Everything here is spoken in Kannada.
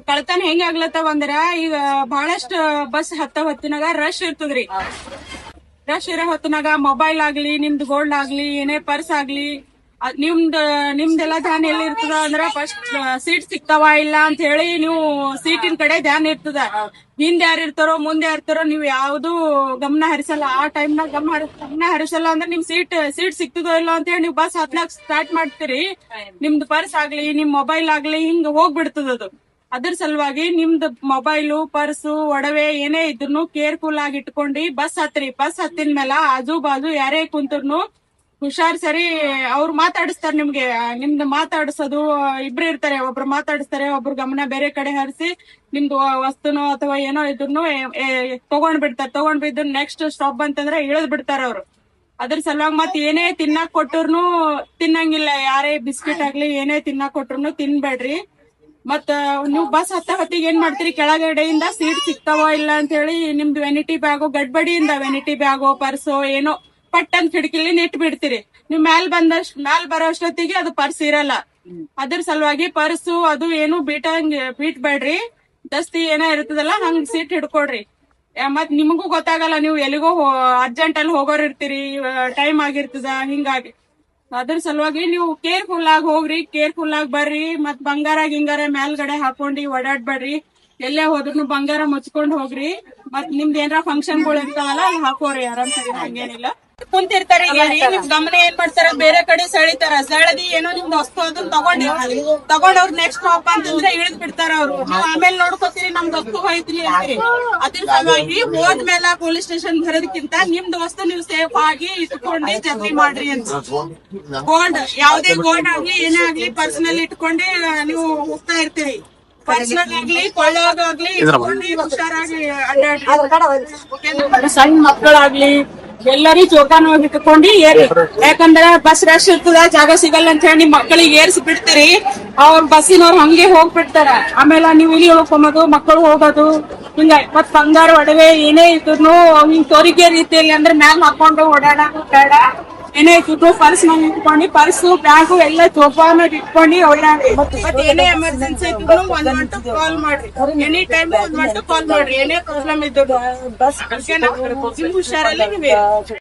ಕಳ್ತನ ಹೆಂಗ ಆಗ್ಲತ್ತವ ಅಂದ್ರ ಈಗ ಬಹಳಷ್ಟು ಬಸ್ ಹೊತ್ತಿನಾಗ ರಶ್ ಇರ್ತದ್ರಿ. ರಶ್ ಇರೋ ಹೊತ್ತಿನಾಗ ಮೊಬೈಲ್ ಆಗ್ಲಿ, ನಿಮ್ದು ಗೋಲ್ಡ್ ಆಗ್ಲಿ, ಏನೇ ಪರ್ಸ್ ಆಗ್ಲಿ, ನಿಮ್ದೆಲ್ಲಾ ಧ್ಯಾನ ಎಲ್ಲಿ ಇರ್ತದ ಅಂದ್ರ ಫಸ್ಟ್ ಸೀಟ್ ಸಿಗ್ತಾವ ಇಲ್ಲ ಅಂತ ಹೇಳಿ ನೀವು ಸೀಟಿನ ಕಡೆ ಧ್ಯಾನ ಇರ್ತದ. ಹಿಂದ್ ಯಾರು ಇರ್ತಾರೋ ಮುಂದೆ ಇರ್ತಾರೋ ನೀವು ಯಾವ್ದು ಗಮನ ಹರಿಸಲ್ಲ. ಆ ಟೈಮ್ನಾಗ ಗಮನ ಹರಿಸಲ್ಲ ಅಂದ್ರೆ ನಿಮ್ ಸೀಟ್ ಸಿಗ್ತದೋ ಇಲ್ಲ ಅಂತ ಹೇಳಿ ನೀವು ಬಸ್ ಹತ್ಲಾಕ್ ಸ್ಟಾರ್ಟ್ ಮಾಡ್ತೀರಿ. ನಿಮ್ದು ಪರ್ಸ್ ಆಗ್ಲಿ, ನಿಮ್ ಮೊಬೈಲ್ ಆಗ್ಲಿ ಹಿಂಗ್ ಹೋಗ್ಬಿಡ್ತದ ಅದು. ಅದ್ರ ಸಲುವಾಗಿ ನಿಮ್ದು ಮೊಬೈಲು, ಪರ್ಸು, ಒಡವೆ ಏನೇ ಇದ್ರು ಕೇರ್ಫುಲ್ ಆಗಿ ಇಟ್ಕೊಂಡು ಬಸ್ ಹತ್ರಿ. ಬಸ್ ಹತ್ತಿನ ಮೇಲೆ ಆಜು ಬಾಜು ಯಾರೇ ಕುಂತರ್ನು ಹುಷಾರ್ ಸರಿ ಅವ್ರು ಮಾತಾಡಿಸ್ತಾರ. ನಿಮ್ಗೆ ನಿಮ್ದು ಮಾತಾಡ್ಸೋದು ಇಬ್ರು ಇರ್ತಾರೆ, ಒಬ್ರು ಮಾತಾಡಿಸ್ತಾರೆ, ಒಬ್ರು ಗಮನ ಬೇರೆ ಕಡೆ ಹರಿಸಿ ನಿಮ್ದು ವಸ್ತುನೋ ಅಥವಾ ಏನೋ ಇದ್ರು ತಗೊಂಡ್ ಬಿಡ್ತಾರೆ. ತಗೊಂಡ್ ಬಿದ್ದು ನೆಕ್ಸ್ಟ್ ಸ್ಟಾಪ್ ಅಂತಂದ್ರೆ ಇಳಿದ್ ಬಿಡ್ತಾರ ಅವ್ರು. ಅದ್ರ ಸಲುವಾಗಿ ಮತ್ ಏನೇ ತಿನ್ನಾಕ್ ಕೊಟ್ಟರ್ನು ತಿನ್ನಂಗಿಲ್ಲ. ಯಾರೇ ಬಿಸ್ಕಿಟ್ ಆಗ್ಲಿ ಏನೇ ತಿನ್ನಾಕ್ ಕೊಟ್ರು ತಿನ್ಬೇಡ್ರಿ. ಮತ್ತ ನೀವು ಬಸ್ ಹೊತ್ತಿಗೆ ಏನ್ ಮಾಡ್ತೀರಿ, ಕೆಳಗಡೆಯಿಂದ ಸೀಟ್ ಸಿಗ್ತಾವೋ ಇಲ್ಲ ಅಂತ ಹೇಳಿ ನಿಮ್ದು ವೆನಿಟಿ ಬ್ಯಾಗೋ, ಗಡ್ಬಡಿಯಿಂದ ವೆನಿಟಿ ಬ್ಯಾಗೋ, ಪರ್ಸೋ ಏನೋ ಪಟ್ ಅಂತ ಕಿಟಕಿಲಿ ನೆಟ್ ಬಿಡ್ತೀರಿ. ನೀವ್ ಮ್ಯಾಲ್ ಬರೋ ಅಷ್ಟೊತ್ತಿಗೆ ಅದು ಪರ್ಸ್ ಇರಲ್ಲ. ಅದ್ರ ಸಲುವಾಗಿ ಪರ್ಸು ಅದು ಏನು ಬೀಟ್ಬೇಡ್ರಿ. ದಸ್ತಿ ಏನೋ ಇರ್ತದಲ್ಲ ಹಂಗ್ ಸೀಟ್ ಹಿಡ್ಕೊಡ್ರಿ. ಮತ್ ನಿಮಗೂ ಗೊತ್ತಾಗಲ್ಲ, ನೀವು ಎಲ್ಲಿಗೋ ಅರ್ಜೆಂಟ್ ಅಲ್ಲಿ ಹೋಗೋರ್ ಇರ್ತೀರಿ, ಟೈಮ್ ಆಗಿರ್ತದ. ಹಿಂಗಾಗಿ ಅದ್ರ ಸಲುವಾಗಿ ನೀವು ಕೇರ್ಫುಲ್ ಆಗಿ ಹೋಗ್ರಿ, ಕೇರ್ಫುಲ್ ಆಗಿ ಬರ್ರಿ. ಮತ್ ಬಂಗಾರ ಗಿಂಗಾರ ಮೇಲ್ಗಡೆ ಹಾಕೊಂಡಿ ಓಡಾಡ್ಬೇಡ್ರಿ. ಎಲ್ಲೇ ಹೋದ್ರು ಬಂಗಾರ ಮುಚ್ಕೊಂಡ್ ಹೋಗ್ರಿ. ಮತ್ ನಿಮ್ದು ಏನಾರ ಫಂಕ್ಷನ್ಗಳು ಇರ್ತಾವಲ್ಲ ಅಲ್ಲಿ ಹಾಕೋರಿ ಆರಾಮ್ಸರಿ, ಹಂಗೇನಿಲ್ಲ. ಕುಂತಿರ್ತಾರೆ ನಿಮ್ ಗಮನ ಏನ್ ಮಾಡ್ತಾರ, ಬೇರೆ ಕಡೆ ಸೆಳಿತಾರ. ಸೆಳದಿ ಏನೋ ನಿಮ್ದು ವಸ್ತು ಅದನ್ನ ತಗೊಂಡ್ ಅವ್ರ ನೆಕ್ಸ್ಟ್ ಸ್ಟಾಪ್ ಅಂತಂದ್ರೆ ಇಳಿದ್ ಬಿಡ್ತಾರ ಅವ್ರು. ನೀವು ಆಮೇಲೆ ನೋಡ್ಕೋತೀರಿ ನಮ್ದು ವಸ್ತು ಹೋಯ್ತ್ರಿ ಅಂತೀರಿ. ಅದ್ರ ಸಲುವಾಗಿ ಹೋದ್ಮೇಲೆ ಪೊಲೀಸ್ ಸ್ಟೇಷನ್ ಬರೋದಕ್ಕಿಂತ ನಿಮ್ದು ವಸ್ತು ನೀವು ಸೇಫ್ ಆಗಿ ಇಟ್ಕೊಂಡು ಜರ್ನಿ ಮಾಡ್ರಿ ಅಂತ. ಗೋಲ್ಡ್ ಯಾವ್ದೇ ಗೋಲ್ಡ್ ಆಗ್ಲಿ ಏನೇ ಆಗ್ಲಿ ಪರ್ಸನಲ್ ಇಟ್ಕೊಂಡೆ ನೀವು ಹೋಗ್ತಾ ಇರ್ತೀರಿ. ಪರ್ಸನಲ್ ಆಗ್ಲಿ ಕೊಳ್ಳೋದಾಗ್ಲಿ ಹುಷಾರಾಗಿ ಅಡ್ಡಾಡ್ರಿ. ಸಣ್ಣ ಮಕ್ಕಳಾಗ್ಲಿ ಎಲ್ಲರೂ ಜೋಪಾನ ಹೋಗಿ ಇಟ್ಕೊಂಡು ಏರಿ. ಯಾಕಂದ್ರೆ ಬಸ್ ರಶ್ ಇರ್ತದ, ಜಾಗ ಸಿಗಲ್ಲ ಅಂತ ಹೇಳಿ ನಿಮ್ ಮಕ್ಕಳಿಗೆ ಏರ್ಸಿ ಬಿಡ್ತೀರಿ. ಅವ್ರ ಬಸ್ಸಿನವ್ರು ಹಂಗೆ ಹೋಗ್ಬಿಡ್ತಾರ. ಆಮೇಲೆ ನೀವು ಇಲ್ಲಿ ಹೋಗ್ಕೊಂಬೋದು, ಮಕ್ಕಳು ಹೋಗೋದು ಹಿಂಗ. ಮತ್ ಬಂಗಾರ ಒಡವೆ ಏನೇ ಇದ್ರು ಹಿಂಗ್ ತೋರಿಕೆ ರೀತಿಯಲ್ಲಿ ಅಂದ್ರೆ ಮ್ಯಾಲ್ ಹಾಕೊಂಡು ಓಡಾಡೋದು ಬೇಡ. ಏನೇ ಇದ್ರು ಪರ್ಸ್ ನಲ್ಲಿ ಇಟ್ಕೊಂಡು, ಪರ್ಸು ಬ್ಯಾಗು ಎಲ್ಲ ಜೋಪಾನ ಇಟ್ಕೊಂಡು ಓಡಾಡಿ. ಮತ್ತೆ ಏನೇ ಎಮರ್ಜೆನ್ಸಿ ಇದ್ರು 112 ಕಾಲ್ ಮಾಡ್ರಿ. ಎನಿ ಟೈಮ್ 112 ಕಾಲ್ ಮಾಡ್ರಿ, ಏನೇ ಪ್ರಾಬ್ಲಮ್ ಇದ್ರು. ಹುಷಾರಲ್ಲಿ ನೀವೇ